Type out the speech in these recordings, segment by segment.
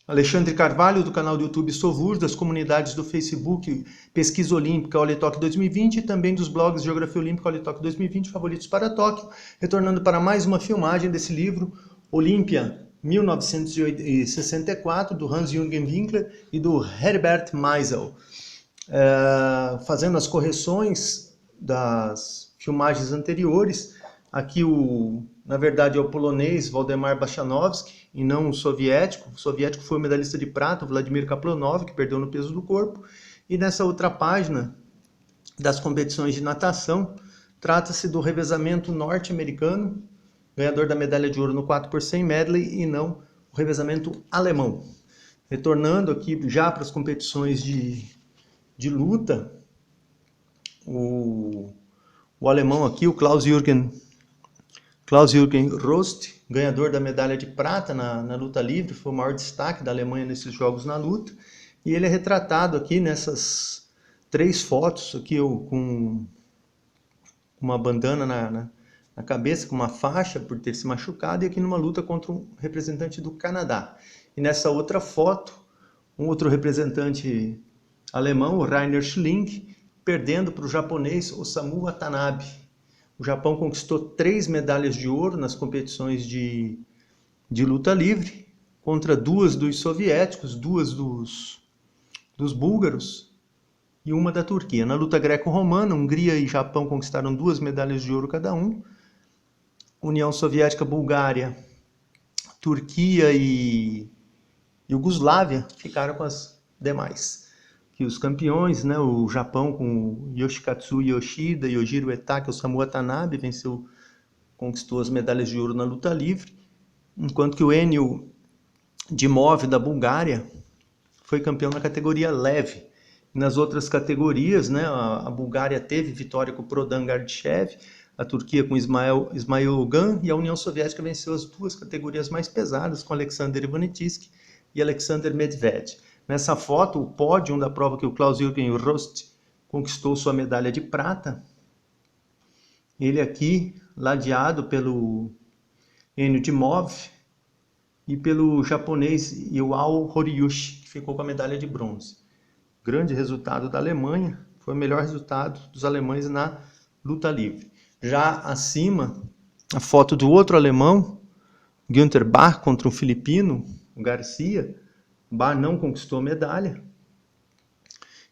Alexandre Carvalho, do canal do YouTube Sovur, das comunidades do Facebook Pesquisa Olímpica Olhe Tóquio 2020 e também dos blogs Geografia Olímpica Olhe Tóquio 2020, favoritos para Tóquio, retornando para mais uma filmagem desse livro, Olímpia 1964, do Hans-Jürgen Winkler e do Herbert Meisel. Fazendo as correções das filmagens anteriores, aqui na verdade é o polonês Waldemar Bachanovski e não o soviético. O soviético foi o medalhista de prata, o Vladimir Kaplanov, que perdeu no peso do corpo. E nessa outra página das competições de natação, trata-se do revezamento norte-americano, ganhador da medalha de ouro no 4x100 medley e não o revezamento alemão. Retornando aqui já para as competições de luta, o alemão aqui, o Klaus-Jürgen Rost, ganhador da medalha de prata na luta livre, foi o maior destaque da Alemanha nesses jogos na luta, e ele é retratado aqui nessas 3 fotos, aqui com uma bandana na cabeça, com uma faixa por ter se machucado, e aqui numa luta contra um representante do Canadá. E nessa outra foto, um outro representante alemão, o Rainer Schling, perdendo para o japonês Osamu Watanabe. O Japão conquistou 3 medalhas de ouro nas competições de luta livre, contra 2 dos soviéticos, 2 dos búlgaros e 1 da Turquia. Na luta greco-romana, Hungria e Japão conquistaram 2 medalhas de ouro cada um. União Soviética, Bulgária, Turquia e Iugoslávia ficaram com as demais. Que os campeões, né, o Japão com Yoshikatsu Yoshida, Yojiro Etake, Osamu Watanabe, conquistou as medalhas de ouro na luta livre, enquanto que o Enio Dimov, da Bulgária, foi campeão na categoria leve. Nas outras categorias, né, a Bulgária teve vitória com o Prodan Gardchev, a Turquia com Ismail Ogan, e a União Soviética venceu as 2 categorias mais pesadas, com Alexander Ivanitsky e Alexander Medved. Nessa foto, o pódio da prova que o Klaus-Jürgen Rost conquistou sua medalha de prata, ele aqui ladeado pelo Enio Dimov e pelo japonês Iwao Horiyushi, que ficou com a medalha de bronze. Grande resultado da Alemanha, foi o melhor resultado dos alemães na luta livre. Já acima, a foto do outro alemão, Günther Bach, contra um filipino, o Garcia. Bach não conquistou a medalha.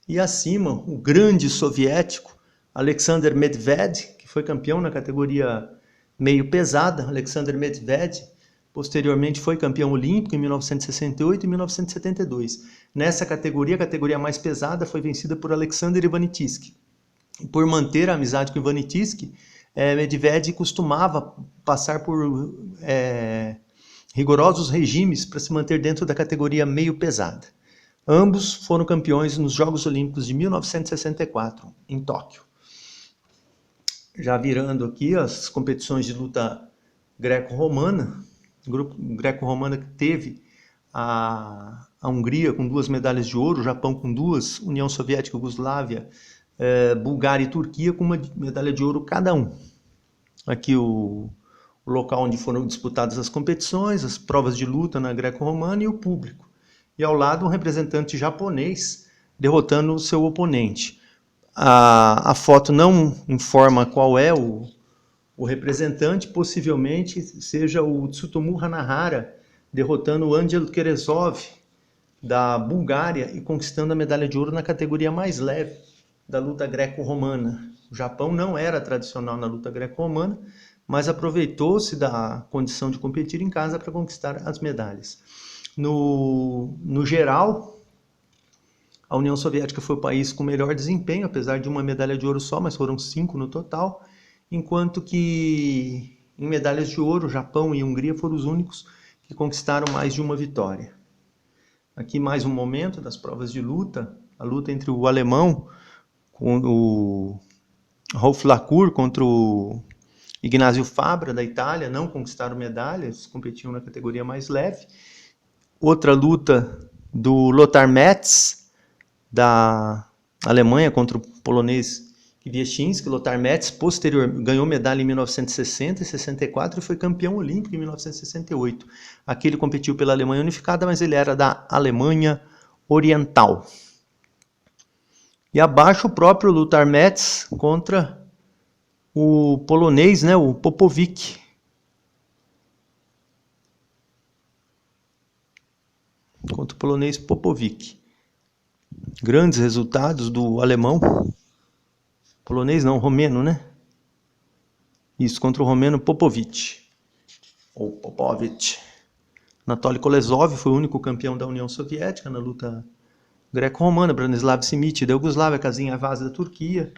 E acima, o grande soviético, Alexander Medved, que foi campeão na categoria meio pesada. Alexander Medved, posteriormente foi campeão olímpico em 1968 e 1972. Nessa categoria, a categoria mais pesada, foi vencida por Alexander Ivanitsky. E por manter a amizade com Ivanitsky, Medved costumava passar por rigorosos regimes para se manter dentro da categoria meio pesada. Ambos foram campeões nos Jogos Olímpicos de 1964, em Tóquio. Já virando aqui as competições de luta greco-romana, grupo greco-romana que teve a Hungria com 2 medalhas de ouro, o Japão com 2, União Soviética, Iugoslávia, Bulgária e Turquia com 1 medalha de ouro cada um. Aqui o local onde foram disputadas as competições, as provas de luta na greco-romana e o público. E ao lado um representante japonês derrotando o seu oponente. A foto não informa qual é o representante, possivelmente seja o Tsutomu Hanahara, derrotando o Angel Kerezov, da Bulgária, e conquistando a medalha de ouro na categoria mais leve da luta greco-romana. O Japão não era tradicional na luta greco-romana, mas aproveitou-se da condição de competir em casa para conquistar as medalhas. No geral, a União Soviética foi o país com melhor desempenho, apesar de 1 medalha de ouro só, mas foram 5 no total, enquanto que em medalhas de ouro, Japão e Hungria foram os únicos que conquistaram mais de 1 vitória. Aqui mais um momento das provas de luta, a luta entre o alemão, com o Rolf Lacour, contra o Ignazio Fabra, da Itália, não conquistaram medalhas, competiam na categoria mais leve. Outra luta do Lothar Metz, da Alemanha, contra o polonês Kwiatkowski, Lothar Metz, ganhou medalha em 1960 e 64 e foi campeão olímpico em 1968. Aqui ele competiu pela Alemanha Unificada, mas ele era da Alemanha Oriental. E abaixo o próprio Lothar Metz contra o polonês, né, o Popovic. Contra o polonês Popovic. Grandes resultados do alemão. Polonês não, romeno, né? Isso, contra o romeno Popovic. Ou Popovic. Anatoly Kolesov foi o único campeão da União Soviética na luta greco-romana. Branislav Simic da Iugoslávia, Kazim Ayvaz da Turquia.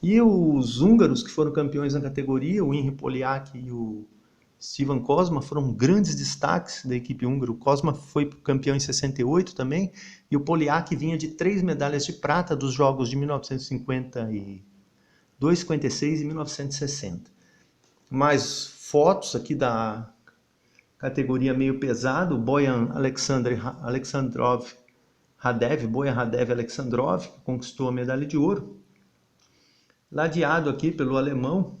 E os húngaros que foram campeões na categoria, o Imre Poliak e o Stevan Kozma, foram grandes destaques da equipe húngara. O Kozma foi campeão em 68 também, e o Poliak vinha de 3 medalhas de prata dos Jogos de 1952, 56 e 1960. Mais fotos aqui da categoria meio pesado, Bojan Alexandrov Radev, Bojan Radev Alexandrov, que conquistou a medalha de ouro. Ladeado aqui pelo alemão,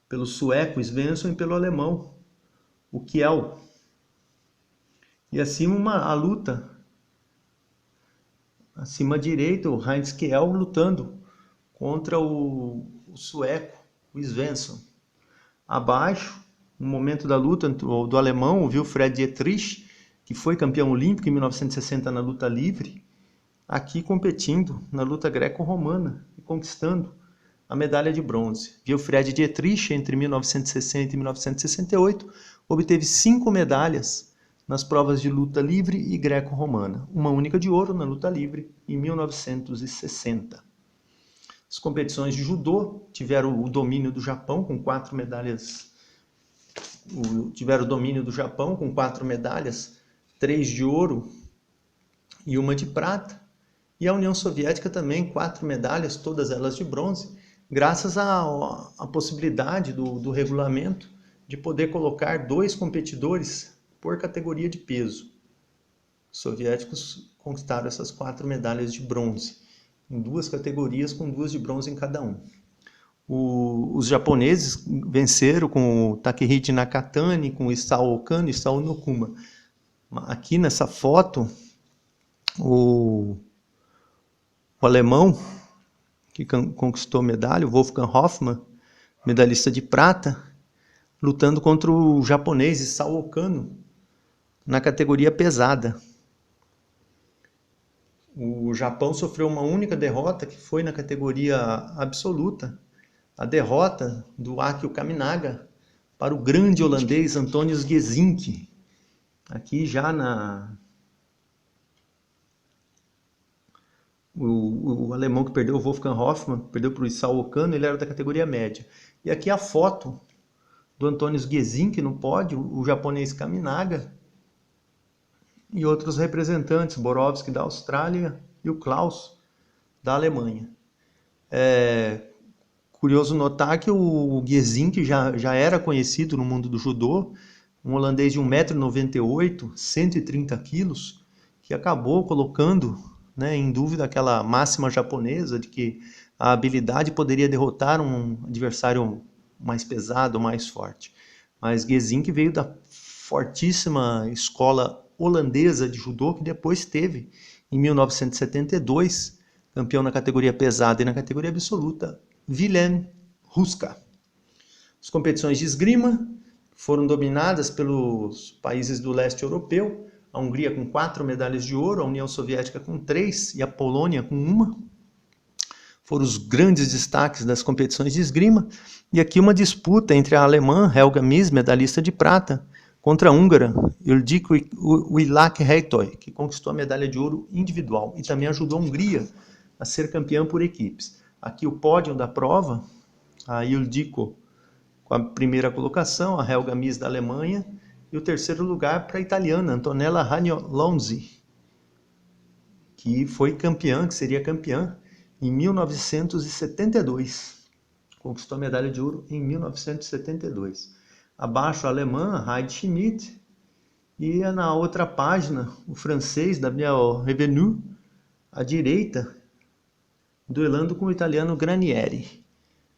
pelo sueco Svensson e pelo alemão, o Kiel. E acima a luta, acima à direita, o Heinz Kiel lutando contra o sueco, o Svensson. Abaixo, no momento da luta do alemão, o Wilfried Dietrich, que foi campeão olímpico em 1960 na luta livre, aqui competindo na luta greco-romana e conquistando a medalha de bronze. Wilfried Dietrich, entre 1960 e 1968, obteve 5 medalhas nas provas de luta livre e greco-romana. Uma única de ouro na luta livre em 1960. As competições de judô tiveram o domínio do Japão com 4 medalhas. Tiveram o domínio do Japão com 4 medalhas, 3 de ouro e 1 de prata. E a União Soviética também, 4 medalhas, todas elas de bronze, graças à possibilidade do regulamento de poder colocar 2 competidores por categoria de peso. Os soviéticos conquistaram essas 4 medalhas de bronze, em 2 categorias, com 2 de bronze em cada um. Os japoneses venceram com o Takehiti Nakatani, com o Isao Okano e Isao Nokuma. Aqui nessa foto, o alemão que conquistou medalha, o Wolfgang Hoffmann, medalhista de prata, lutando contra o japonês Isao Okano na categoria pesada. O Japão sofreu uma única derrota, que foi na categoria absoluta, a derrota do Akio Kaminaga para o grande holandês Antonius Gesink. Aqui já o alemão que perdeu, o Wolfgang Hoffmann, perdeu para o Isao Okano, ele era da categoria média. E aqui a foto do Antonius Gesink no pódio, o japonês Kaminaga e outros representantes, Borowski da Austrália e o Klaus da Alemanha. Curioso notar que o Gesink já era conhecido no mundo do judô, um holandês de 1,98 m, 130 kg, que acabou colocando, né, em dúvida aquela máxima japonesa de que a habilidade poderia derrotar um adversário mais pesado, mais forte. Mas Gesink veio da fortíssima escola holandesa de judô, que depois teve, em 1972, campeão na categoria pesada e na categoria absoluta, Willem Ruska. As competições de esgrima foram dominadas pelos países do leste europeu, a Hungria com 4 medalhas de ouro, a União Soviética com 3 e a Polônia com 1. Foram os grandes destaques das competições de esgrima. E aqui uma disputa entre a alemã Helga Mies, medalhista de prata, contra a húngara Ildiko Ilak-Hejtoj, que conquistou a medalha de ouro individual e também ajudou a Hungria a ser campeã por equipes. Aqui o pódio da prova, a Ildiko com a primeira colocação, a Helga Mies da Alemanha, e o terceiro lugar para a italiana Antonella Ragnolonzi, que foi campeã, que seria campeã em 1972. Conquistou a medalha de ouro em 1972. Abaixo a alemã Heidi Schmidt e na outra página o francês Daniel Revenu, à direita duelando com o italiano Granieri.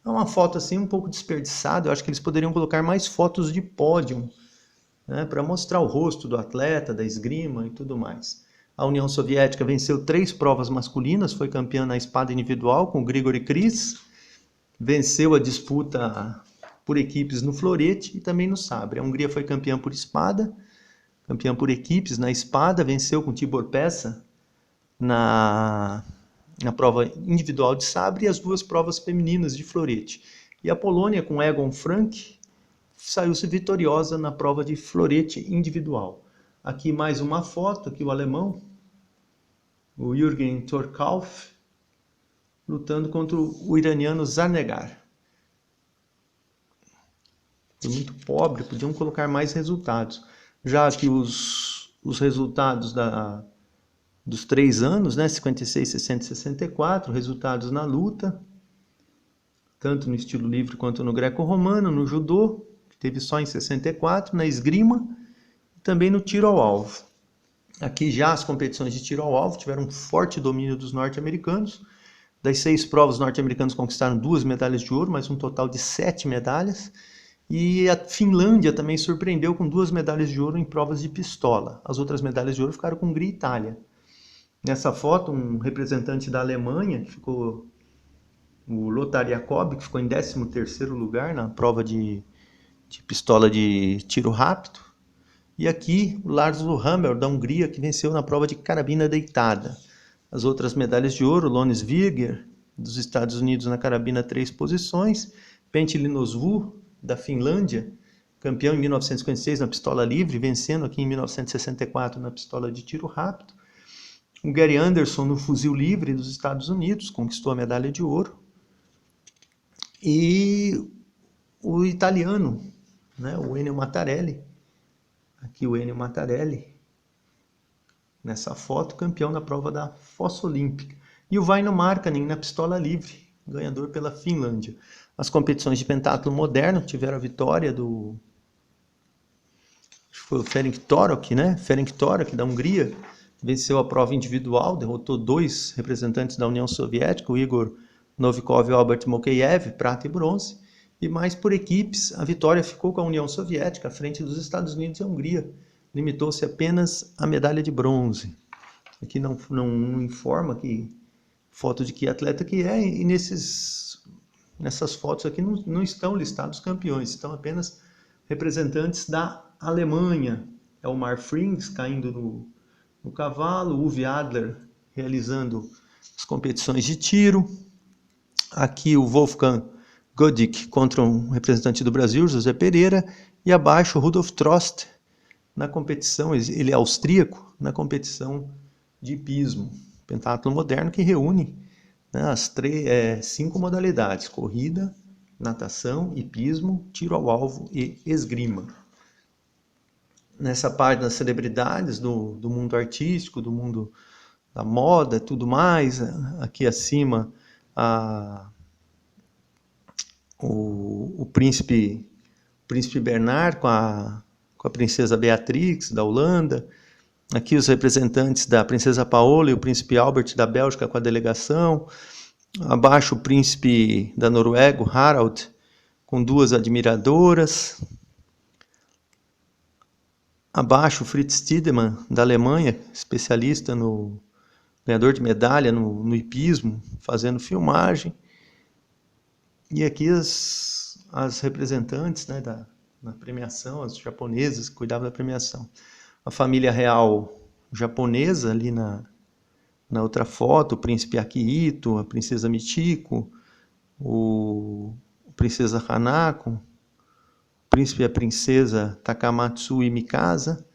É uma foto assim um pouco desperdiçada, eu acho que eles poderiam colocar mais fotos de pódio, né, para mostrar o rosto do atleta, da esgrima e tudo mais. A União Soviética venceu 3 provas masculinas, foi campeã na espada individual com o Grigori Kris, venceu a disputa por equipes no florete e também no sabre. A Hungria foi campeã por espada, campeã por equipes na espada, venceu com Tibor Pesa na prova individual de sabre e as 2 provas femininas de florete. E a Polônia, com Egon Frank, saiu-se vitoriosa na prova de florete individual. Aqui mais uma foto, aqui o alemão, o Jürgen Torkauf, lutando contra o iraniano Zarnegar. Foi muito pobre, podiam colocar mais resultados. Já que os resultados dos 3 anos, né, 56, 60 e 64, resultados na luta, tanto no estilo livre quanto no greco-romano, no judô, que teve só em 64, na esgrima e também no tiro ao alvo. Aqui já as competições de tiro ao alvo tiveram um forte domínio dos norte-americanos. Das 6 provas, os norte-americanos conquistaram 2 medalhas de ouro, mas um total de 7 medalhas. E a Finlândia também surpreendeu com 2 medalhas de ouro em provas de pistola. As outras medalhas de ouro ficaram com Hungria e Itália. Nessa foto, um representante da Alemanha, que ficou, o Lothar Jacob, que ficou em 13º lugar na prova de pistola de tiro rápido. E aqui o Laszlo Hammer, da Hungria, que venceu na prova de carabina deitada. As outras medalhas de ouro, Lones Virger, dos Estados Unidos, na carabina 3 posições. Pentti Linosvu, da Finlândia, campeão em 1956 na pistola livre, vencendo aqui em 1964 na pistola de tiro rápido. O Gary Anderson no fuzil livre dos Estados Unidos, conquistou a medalha de ouro. E o italiano, né, o Ennio Mattarelli, aqui o Ennio Mattarelli, nessa foto, campeão na prova da fossa olímpica. E o Väinö Markkanen na pistola livre, ganhador pela Finlândia. As competições de pentatlo moderno tiveram a vitória do... acho que foi o Ferenc Torok, né? Ferenc Torok, da Hungria, venceu a prova individual, derrotou 2 representantes da União Soviética, o Igor Novikov e o Albert Mokeyev, prata e bronze. E mais por equipes, a vitória ficou com a União Soviética, à frente dos Estados Unidos e a Hungria. Limitou-se apenas à medalha de bronze. Aqui não informa que foto de que atleta que é, e nessas fotos aqui não estão listados campeões, estão apenas representantes da Alemanha. É o Elmar Frings caindo no cavalo, Uwe Adler realizando as competições de tiro. Aqui o Wolfgang Godik contra um representante do Brasil, José Pereira, e abaixo o Rudolf Trost na competição, ele é austríaco, na competição de hipismo, pentatlo moderno, que reúne, né, as 5 modalidades: corrida, natação, hipismo, tiro ao alvo e esgrima. Nessa parte das celebridades do mundo artístico, do mundo da moda, tudo mais, aqui acima o príncipe Bernard com a princesa Beatrix da Holanda. Aqui os representantes da princesa Paola e o príncipe Albert da Bélgica com a delegação. Abaixo o príncipe da Noruega, o Harald, com 2 admiradoras. Abaixo o Fritz Tiedemann da Alemanha, especialista ganhador de medalha no hipismo, fazendo filmagem. E aqui as representantes, né, da premiação, as japonesas que cuidavam da premiação. A família real japonesa ali na outra foto, o príncipe Akihito, a princesa Michiko, a princesa Hanako, o príncipe e a princesa Takamatsu e Mikasa.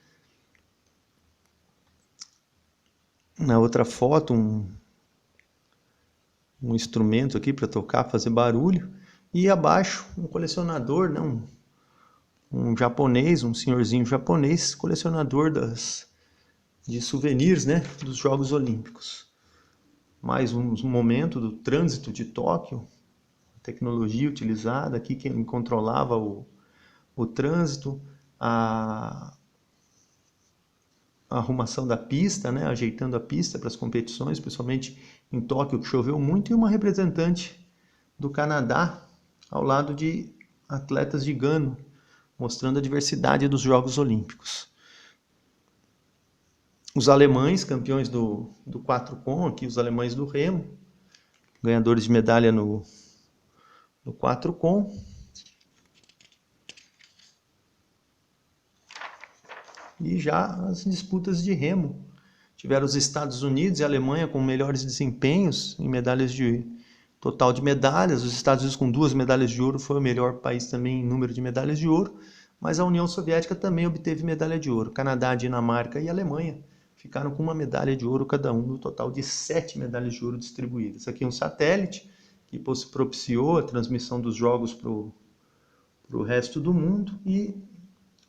Na outra foto, um instrumento aqui para tocar, fazer barulho. E abaixo, um colecionador, né, um japonês, um senhorzinho japonês, colecionador de souvenirs, né, dos Jogos Olímpicos. Mais um momento do trânsito de Tóquio, tecnologia utilizada, aqui quem controlava o trânsito, a a arrumação da pista, né, ajeitando a pista para as competições, principalmente em Tóquio, que choveu muito, e uma representante do Canadá ao lado de atletas de Gano, mostrando a diversidade dos Jogos Olímpicos. Os alemães, campeões do 4x, aqui os alemães do remo, ganhadores de medalha no 4x. E já as disputas de remo. Tiveram os Estados Unidos e a Alemanha com melhores desempenhos em medalhas de total de medalhas. Os Estados Unidos com 2 medalhas de ouro foi o melhor país também em número de medalhas de ouro, mas a União Soviética também obteve medalha de ouro. Canadá, Dinamarca e Alemanha ficaram com uma medalha de ouro cada um, no total de 7 medalhas de ouro distribuídas. Aqui um satélite que propiciou a transmissão dos jogos para o resto do mundo e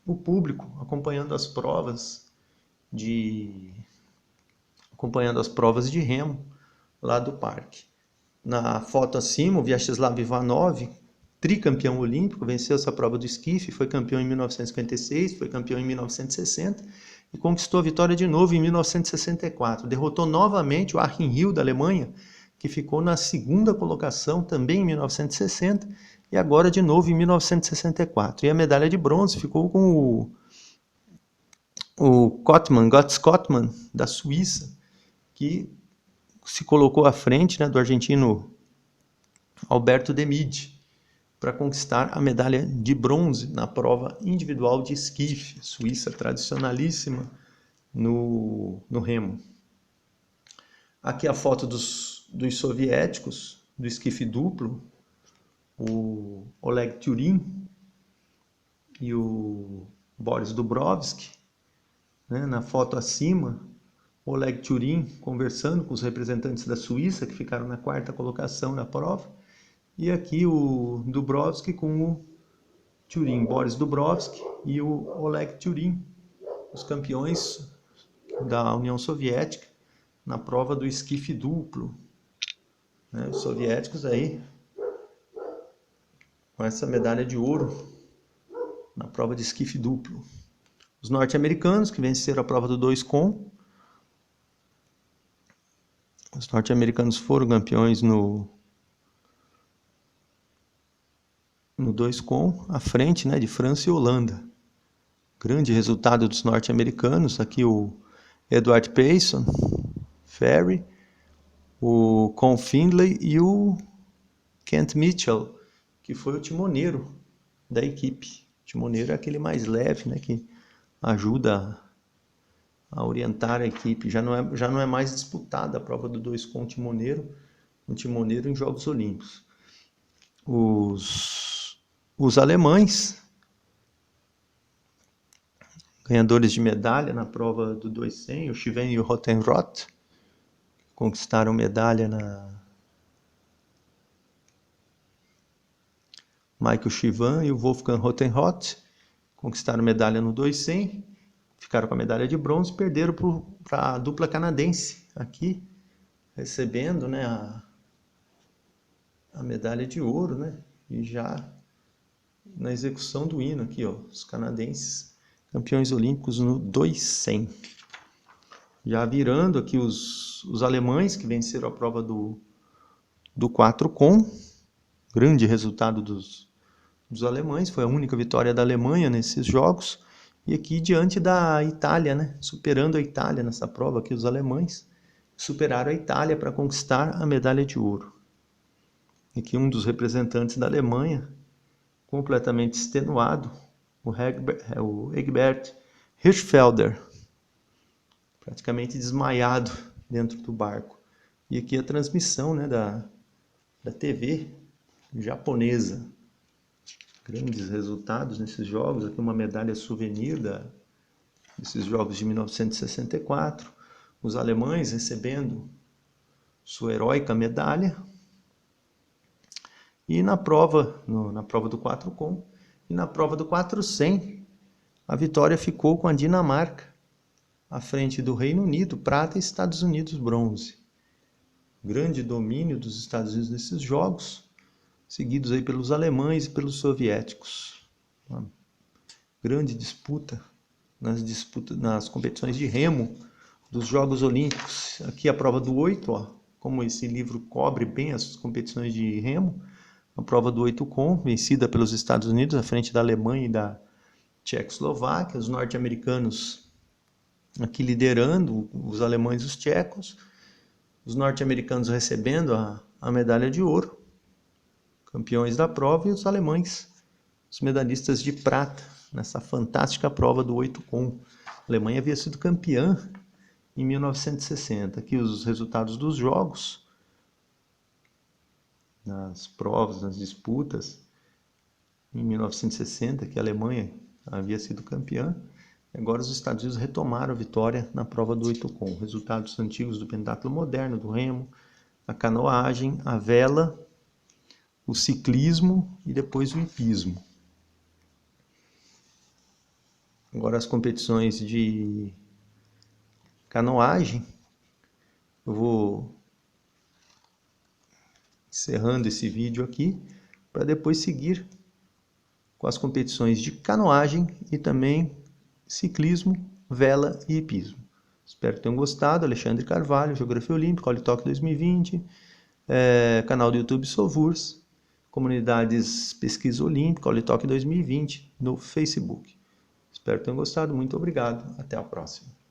o público acompanhando as provas de remo lá do parque. Na foto acima, o Vyacheslav Ivanov, tricampeão olímpico, venceu essa prova do esquife, foi campeão em 1956, foi campeão em 1960 e conquistou a vitória de novo em 1964. Derrotou novamente o Achim Hill da Alemanha, que ficou na segunda colocação também em 1960 e agora de novo em 1964. E a medalha de bronze ficou com o Götz Kottmann, da Suíça, que se colocou à frente, né, do argentino Alberto Demid, para conquistar a medalha de bronze na prova individual de esquife, Suíça tradicionalíssima no remo. Aqui a foto dos soviéticos, do esquife duplo, o Oleg Turin e o Boris Dubrovsky, né? Na foto acima, o Oleg Turin conversando com os representantes da Suíça, que ficaram na 4ª colocação na prova, e aqui o Dubrovsky com o Turin, Boris Dubrovsky e o Oleg Turin, os campeões da União Soviética na prova do esquife duplo, né? Os soviéticos aí com essa medalha de ouro na prova de esquife duplo. Os norte-americanos que venceram a prova do 2x. Os norte-americanos foram campeões no 2x, à frente, né, de França e Holanda. Grande resultado dos norte-americanos. Aqui o Edward Payson, Ferry, o Con Findlay e o Kent Mitchell, que foi o timoneiro da equipe. O timoneiro é aquele mais leve, né, que ajuda a orientar a equipe. Já não é mais disputada a prova do 2x com um timoneiro em Jogos Olímpicos. Os alemães, ganhadores de medalha na prova do 200, o Chiven e o Rothenroth, conquistaram medalha Michael Chivan e o Wolfgang Rothenroth conquistaram medalha no 200, ficaram com a medalha de bronze e perderam para a dupla canadense aqui, recebendo, né, a medalha de ouro, né, e já na execução do hino aqui, ó, os canadenses campeões olímpicos no 200. Já virando aqui os alemães que venceram a prova do 4x, grande resultado dos alemães, foi a única vitória da Alemanha nesses jogos, e aqui diante da Itália, né, superando a Itália nessa prova aqui, os alemães superaram a Itália para conquistar a medalha de ouro. Aqui um dos representantes da Alemanha, completamente extenuado, o Egbert Hirschfelder, praticamente desmaiado dentro do barco. E aqui a transmissão, né, da TV japonesa. Grandes resultados nesses jogos. Aqui uma medalha souvenir desses jogos de 1964. Os alemães recebendo sua heróica medalha. E na prova do 4x e na prova do 400, a vitória ficou com a Dinamarca, à frente do Reino Unido, prata, e Estados Unidos, bronze. Grande domínio dos Estados Unidos nesses jogos, seguidos aí pelos alemães e pelos soviéticos. Uma grande disputa nas disputas, nas competições de remo dos Jogos Olímpicos. Aqui a prova do 8, ó, como esse livro cobre bem as competições de remo. A prova do 8 com, vencida pelos Estados Unidos, à frente da Alemanha e da Tchecoslováquia. Os norte-americanos aqui liderando, os alemães e os tchecos. Os norte-americanos recebendo a medalha de ouro, campeões da prova, e os alemães, os medalhistas de prata, nessa fantástica prova do 8 com. A Alemanha havia sido campeã em 1960. Aqui os resultados dos jogos, nas provas, nas disputas, em 1960, que a Alemanha havia sido campeã. Agora os Estados Unidos retomaram a vitória na prova do 8 com. Resultados antigos do pentatlo moderno, do remo, a canoagem, a vela, o ciclismo e depois o hipismo. Agora as competições de canoagem, eu vou encerrando esse vídeo aqui, para depois seguir com as competições de canoagem e também ciclismo, vela e hipismo. Espero que tenham gostado. Alexandre Carvalho, Geografia Olímpica, Olitoque 2020, canal do YouTube Sovurs, Comunidades Pesquisa Olímpica, Olitoque 2020, no Facebook. Espero que tenham gostado. Muito obrigado. Até a próxima.